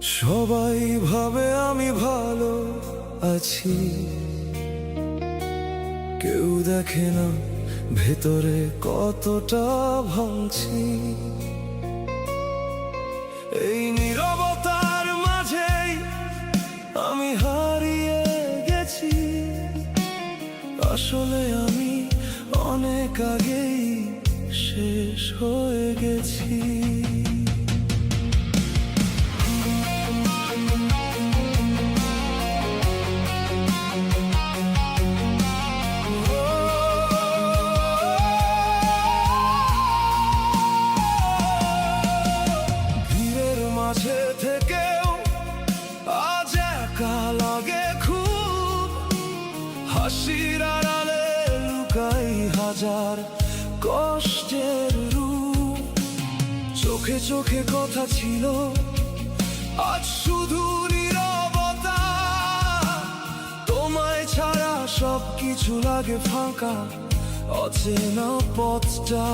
সবাই ভাবে আমি ভালো আছি, কেউ দেখে না ভেতরে কতটা ভাঙছি। এই নীরবতার মাঝেই আমি হারিয়ে গেছি, আসলে আমি অনেক আগেই শেষ হয়ে গেছি। ভিড়ের মাঝে থেকেও আজ একা লাগে খুব, হাসির আড়ালে লুকাই হাজার কষ্টের রূপ। চোখে চোখে কথা ছিল, আজ শুধু নীরবতা। তোমায় ছাড়া সবকিছু লাগে ফাঁকা, অচেনা পথটা।